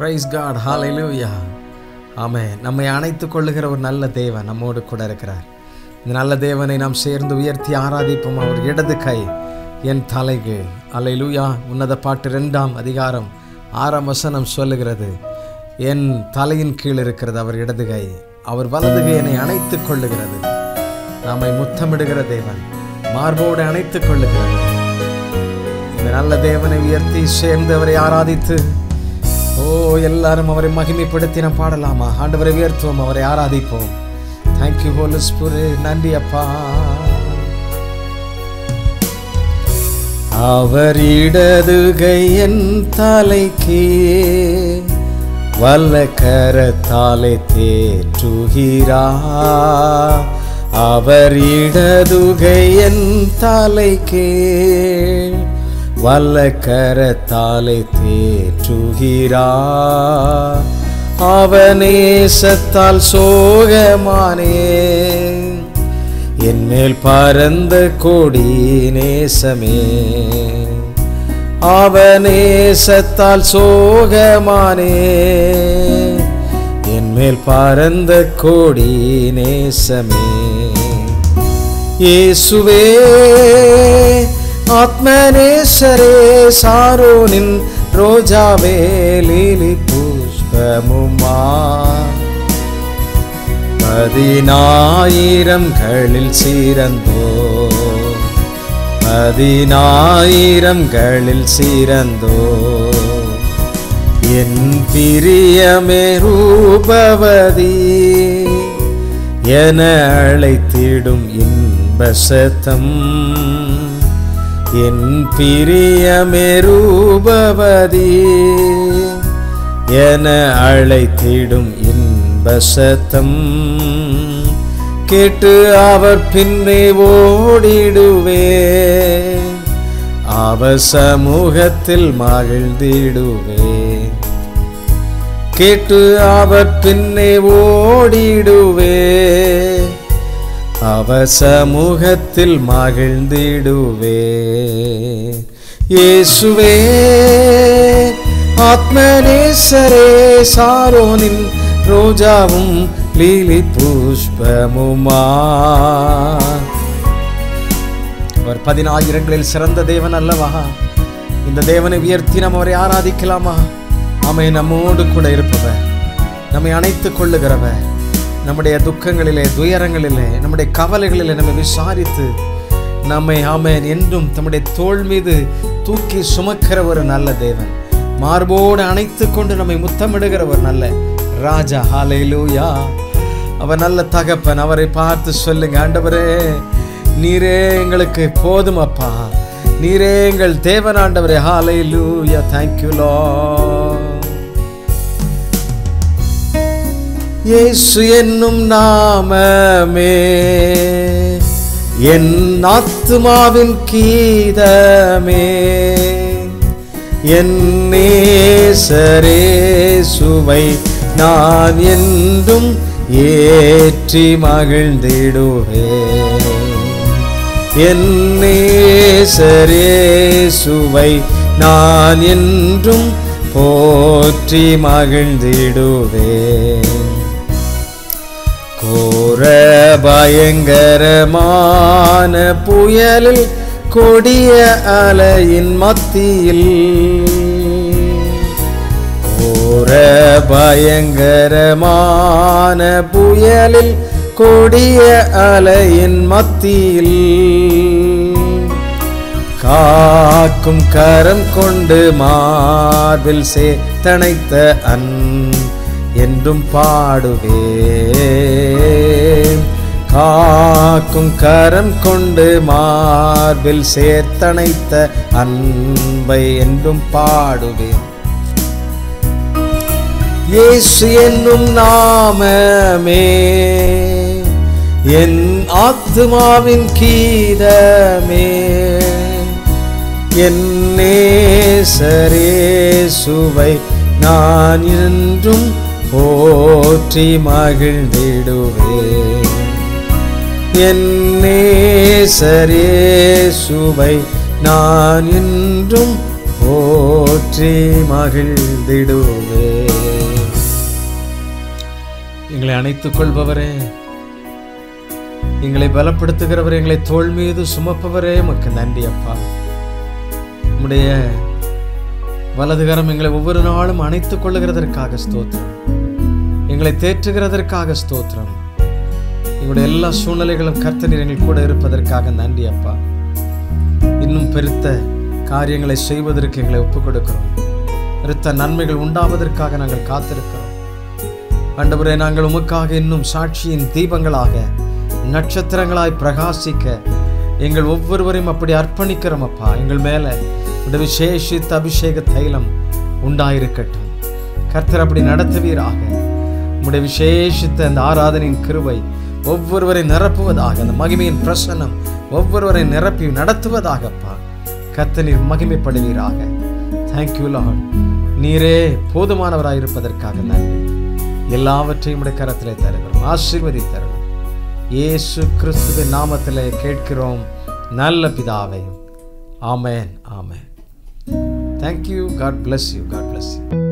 Price God, ஹalleluya, ஆமென். நம்மை அணைத்துக் கொள்ளுகிற ஒரு நல்ல தேவன் நம்மோடு கூட இருக்கிறார். இந்த நல்ல தேவனை நாம் சேர்ந்து உயர்த்தி ஆராதிப்போம். அவர் இடது கை என் தலைக்கு. ஹalleluya. உன்னத பாட்டு 2ஆம் அதிகாரம் 6ஆம் வசனம் சொல்லுகிறது, என் தலையின் கீழ் இருக்கிறது அவர் இடது கை, அவர் வலது கை என்னை அணைத்துக் கொள்ளுகிறது. நம்மை முத்தமிடுகிற தேவன், மார்போடு அணைத்துக் கொள்ளுகிறது. இந்த நல்ல தேவனை உயர்த்தி சேர்ந்து அவரை ஆராதித்து, எல்லாரும் அவரை மகிமைப்படுத்தி நாம் பாடலாமா? ஆண்டவரை உயர்த்துவோம், அவரை ஆராதிப்போம். Thank you holy spirit. நன்றி அப்பா. அவர் இடது கை என் தலைக்கு, வல்ல கரத்தாலே தேற்றுகிறார். அவர் இடது கை என் தலைக்கு, வல்ல கரத்தாலே தேற்றுகிறார். அவனேசத்தால் சோகமானே, என்மேல் பரந்த கொடி நேசமே. அவனேசத்தால் சோகமானே, என்மேல் பரந்த கொடி நேசமே. இயேசுவே ஆத்மநேசரே, சாரோனின் ரோஜாவே, லீலி புஷ்பமுமா, 10,000களில் சிறந்தோ, 10,000களில் சிறந்தோ, என் பிரியமே ரூபவதி என அழைத்திடும் இன்ப சத்தம். என் பிரியமே ரூபவதி என அழைத்திடும் இன்ப சத்தம். கேட்டு அவர் பின்னே ஓடிடுவே, அவர் சமூகத்தில் மகிழ்ந்திடுவே. கேட்டு அவர் பின்னே ஓடிடுவே, அவர் சமூகத்தில் மகிழ்ந்திடுவே. இயேசுவே ஆத்மநேசரே, சாரோனின் ரோஜாவும் லீலி புஷ்பமுமா. அவர் 10,000களில் சிறந்த தேவன் அல்லவா? இந்த தேவனை உயர்த்தி நாம் அவரை ஆராதிக்கலாமா? ஆமை, நம்மோடு கூட இருப்பவர், நம்மை அணைத்துக் கொள்ளுகிறவர், நம்முடைய துக்கங்களிலே, துயரங்களிலே, நம்முடைய கவலைகளிலே நம்மை விசாரித்து நம்மை ஆமென் என்றும் தம்முடைய தோள் மீது தூக்கி சுமக்கிற ஒரு நல்ல தேவன், மார்போடு அணைத்து கொண்டு நம்மை முத்தமிடுகிற ஒரு நல்ல ராஜா. ஹalleluya. அவர் நல்ல தகப்பன். அவரை பார்த்து சொல்லுங்க, ஆண்டவரே நீரே எங்களுக்கு போதும் அப்பா, நீரே எங்கள் தேவன் ஆண்டவரே. ஹalleluya. Thank you Lord. இயேசு என்னும் நாமமே என் ஆத்துமாவின் கீதமே, என் நேசரேசுவை நான் என்றும் ஏற்றி மகிழ்ந்திடுவேன். என் நேசரேசுவை நான் என்றும் போற்றி மகிழ்ந்திடுவேன். கோர பயங்கரமான புயலில், கொடிய அலையின் மத்தியில், கோர பயங்கரமான புயலில், கொடிய அலையின் மத்தியில், காக்கும் கரம் கொண்டு மார்பில் சேர்த்தணைத்த என்றும் பாடுவேன். காக்கும் கரம் கொண்டு மார்பில் சேர்த்தணைத்த அன்பை என்றும் பாடுவேன். இயேசு என்னும் நாமமே என் ஆத்துமாவின் கீதமே, என் நேசரேசுவை நான் என்றும் போற்றி மகிழ்ந்திடுவேன். என் நேசரேசுவை நான் என்றும் போற்றி மகிழ்ந்திடுவேன். எங்களை அணைத்துக் கொள்பவரே, எங்களை பலப்படுத்துகிறவரே, எங்களை தோள் மீது சுமப்பவரே, உமக்கு நன்றி அப்பா. உம்முடைய வலதுகரம் எங்களை ஒவ்வொரு நாளும் அணைத்துக் கொள்ளுகிறதற்காக ஸ்தோத்திரம். எங்களை தேற்றுகிறதற்காக ஸ்தோத்திரம். எங்களுடைய எல்லா சூழ்நிலைகளும் கர்த்தர் எங்கள் கூட இருப்பதற்காக நன்றி அப்பா. இன்னும் பெருத்த காரியங்களை செய்வதற்கு எங்களை ஒப்புக் கொடுக்கிறோம். பெருத்த நன்மைகள் உண்டாவதற்காக நாங்கள் காத்திருக்கிறோம். ஆண்டவரே, நாங்கள் உமக்காக இன்னும் சாட்சியின் தீபங்களாக, நட்சத்திரங்களாய் பிரகாசிக்க எங்கள் ஒவ்வொருவரையும் அப்படி அர்ப்பணிக்கிறோம் அப்பா. எங்கள் மேல இந்த விசேஷித்த அபிஷேக தைலம் உண்டாயிருக்கட்டும். கர்த்தர் அப்படி நடத்துவீராக. உம்முடைய விசேஷித்த அந்த ஆராதனையின் கிருபை ஒவ்வொருவரை நிரப்புவதாக, அந்த மகிமையின் பிரசன்னம் ஒவ்வொருவரை நிரப்பி நடத்துவதாகப்பா. கர்த்தர் நீர் மகிமைப்படுவீராக. Thank you Lord. நீரே போதுமானவராயிருப்பதற்காக நன்றி. எல்லாவற்றையும் உடைய கரத்திலே தருகிறோம். ஆசீர்வதித்தருளும். இயேசு கிறிஸ்துவின் நாமத்திலே கேட்கிறோம் நல்ல பிதாவே. ஆமென், ஆமென். Thank you. God bless you. God bless you.